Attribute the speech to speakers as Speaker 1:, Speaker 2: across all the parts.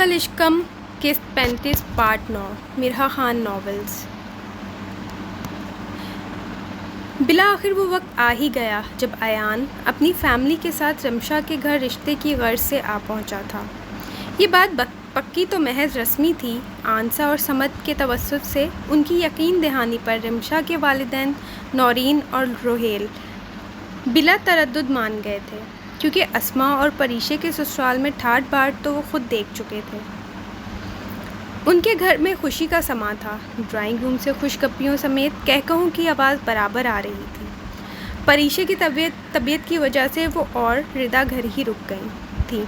Speaker 1: کل اشکم قسط 35 part 9 مرحا Khan novels. بالآخر وہ وقت آ ہی گیا جب ایان اپنی فیملی کے ساتھ رمشا کے گھر رشتے کی غرض سے آ پہنچا تھا۔ یہ بات پکی تو محض رسمی تھی۔ آنسا اور سمت کے توسط سے ان کی یقین دہانی پر رمشا کے والدین نورین اور روہیل بلا تردد مان گئے تھے، کیونکہ اسما اور پریشے کے سسرال میں ٹھاٹ باٹ تو وہ خود دیکھ چکے تھے۔ ان کے گھر میں خوشی کا سما تھا۔ ڈرائنگ روم سے خوشگپیوں سمیت کہکہوں کی آواز برابر آ رہی تھی۔ پریشے کی طبیعت کی وجہ سے وہ اور ردا گھر ہی رک گئی تھی،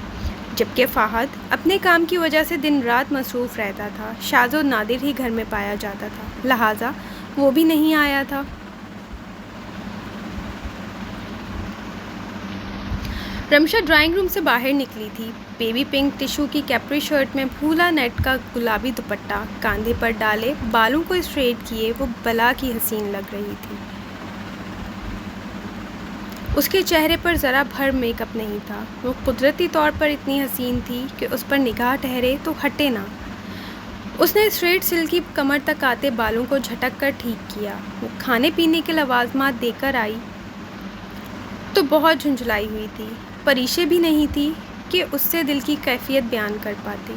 Speaker 1: جبکہ فہد اپنے کام کی وجہ سے دن رات مصروف رہتا تھا۔ شاذ و نادر ہی گھر میں پایا جاتا تھا، لہٰذا وہ بھی نہیں آیا تھا۔ رمشا ڈرائنگ روم سے باہر نکلی تھی، بیبی پنک ٹشو کی کیپری شرٹ میں پھولا نیٹ کا گلابی دوپٹہ کاندھے پر ڈالے، بالوں کو اسٹریٹ کیے وہ بلا کی حسین لگ رہی تھی۔ اس کے چہرے پر ذرا بھر میک اپ نہیں تھا۔ وہ قدرتی طور پر اتنی حسین تھی کہ اس پر نگاہ ٹھہرے تو ہٹے نہ۔ اس نے اسٹریٹ سلکی کمر تک آتے بالوں کو جھٹک کر ٹھیک کیا۔ وہ کھانے پینے کے لوازمات دے کر آئی تو بہت جھنجھلائی ہوئی تھی۔ پریشے بھی نہیں تھی کہ اس سے دل کی کیفیت بیان کر پاتی۔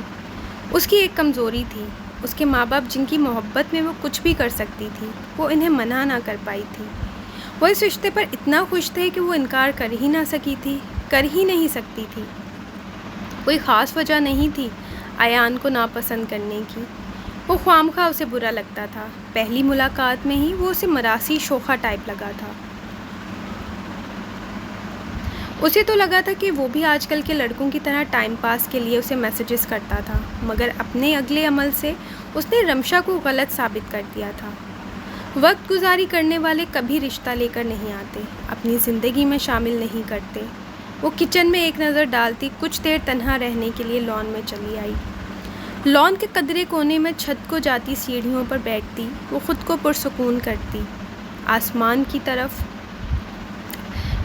Speaker 1: اس کی ایک کمزوری تھی، اس کے ماں باپ جن کی محبت میں وہ کچھ بھی کر سکتی تھی، وہ انہیں منع نہ کر پائی تھی۔ وہ اس رشتے پر اتنا خوش تھے کہ وہ انکار کر ہی نہیں سکتی تھی۔ کوئی خاص وجہ نہیں تھی ایان کو ناپسند کرنے کی۔ وہ خواہ اسے برا لگتا تھا۔ پہلی ملاقات میں ہی وہ اسے مراسی شوخا ٹائپ لگا تھا۔ اسے تو لگا تھا کہ وہ بھی آج کل کے لڑکوں کی طرح ٹائم پاس کے لیے اسے میسیجز کرتا تھا، مگر اپنے اگلے عمل سے اس نے رمشا کو غلط ثابت کر دیا تھا۔ وقت گزاری کرنے والے کبھی رشتہ لے کر نہیں آتے، اپنی زندگی میں شامل نہیں کرتے۔ وہ کچن میں ایک نظر ڈالتی، کچھ دیر تنہا رہنے کے لیے لان میں چلی آئی۔ لان کے قدرے کونے میں چھت کو جاتی سیڑھیوں پر بیٹھتی وہ خود کو پرسکون کرتی، آسمان کی طرف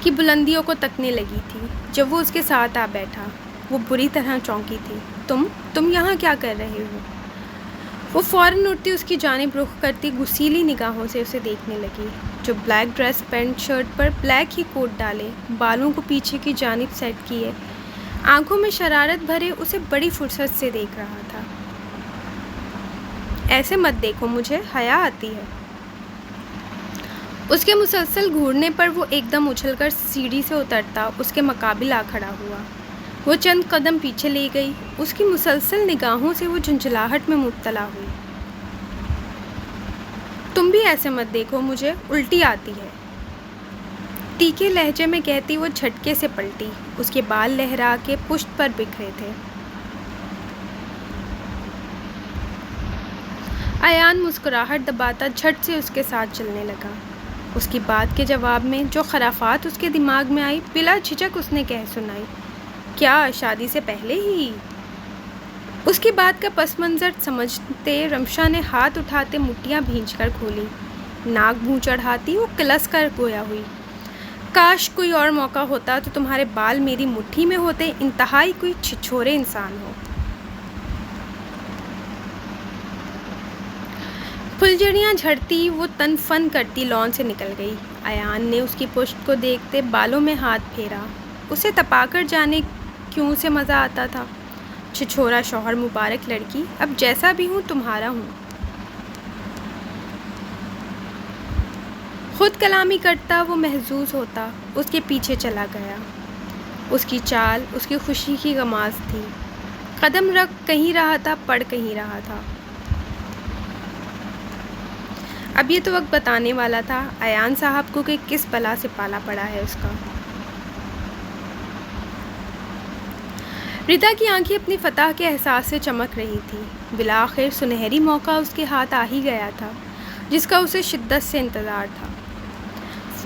Speaker 1: کی بلندیوں کو تکنے لگی تھی۔ جب وہ اس کے ساتھ آ بیٹھا، وہ بری طرح چونکی تھی۔ تم یہاں کیا کر رہے ہو؟ وہ فوراً اٹھتی اس کی جانب رخ کرتی غسیلی نگاہوں سے اسے دیکھنے لگی، جو بلیک ڈریس پینٹ شرٹ پر بلیک ہی کوٹ ڈالے، بالوں کو پیچھے کی جانب سیٹ کیے، آنکھوں میں شرارت بھرے اسے بڑی فرصت سے دیکھ رہا تھا۔ ایسے مت دیکھو مجھے، حیا آتی ہے۔ اس کے مسلسل گھورنے پر وہ ایک دم اچھل کر سیڑھی سے اترتا اس کے مقابل آ کھڑا ہوا۔ وہ چند قدم پیچھے لے گئی۔ اس کی مسلسل نگاہوں سے وہ جھنجھلاہٹ میں مبتلا ہوئی۔ تم بھی ایسے مت دیکھو مجھے، الٹی آتی ہے، تیکھے لہجے میں کہتی وہ جھٹکے سے پلٹی۔ اس کے بال لہرا کے پشت پر بکھرے تھے۔ ایان مسکراہٹ دباتا جھٹ سے اس کے ساتھ چلنے لگا۔ اس کی بات کے جواب میں جو خرافات اس کے دماغ میں آئی، بلا جھجک اس نے کہہ سنائی، کیا شادی سے پہلے ہی؟ اس کی بات کا پس منظر سمجھتے رمشا نے ہاتھ اٹھاتے مٹھیاں بھینچ کر کھولی، ناک منہ چڑھاتی وہ کلس کر گویا ہوئی، کاش کوئی اور موقع ہوتا تو تمہارے بال میری مٹھی میں ہوتے، انتہائی کوئی چھچھورے انسان ہو۔ پھلجھڑیاں جھڑتی وہ تن فن کرتی لان سے نکل گئی۔ ایان نے اس کی پشت کو دیکھتے بالوں میں ہاتھ پھیرا۔ اسے تپا کر جانے کیوں سے مزہ آتا تھا۔ چھچھورا شوہر، مبارک لڑکی، اب جیسا بھی ہوں تمہارا ہوں۔ خود کلامی کرتا وہ محظوظ ہوتا، اس کے پیچھے چلا گیا۔ اس کی چال اس کی خوشی کی غماز تھی، قدم رکھ کہیں رہا تھا، پڑھ کہیں رہا تھا۔ اب یہ تو وقت بتانے والا تھا ایان صاحب کو کہ کس بلا سے پالا پڑا ہے اس کا۔ ردا کی آنکھیں اپنی فتح کے احساس سے چمک رہی تھی۔ بالآخر سنہری موقع اس کے ہاتھ آ ہی گیا تھا، جس کا اسے شدت سے انتظار تھا۔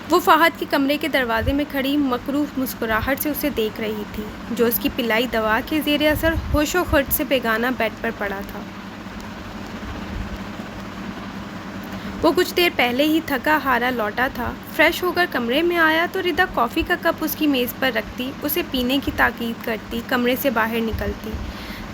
Speaker 1: وہ فہد کے کمرے کے دروازے میں کھڑی مکروہ مسکراہٹ سے اسے دیکھ رہی تھی، جو اس کی پلائی دوا کے زیر اثر ہوش و خرد سے بیگانہ بیڈ پر پڑا تھا۔ وہ کچھ دیر پہلے ہی تھکا ہارا لوٹا تھا۔ فریش ہو کر کمرے میں آیا تو ردا کافی کا کپ اس کی میز پر رکھتی، اسے پینے کی تاکید کرتی، کمرے سے باہر نکلتی۔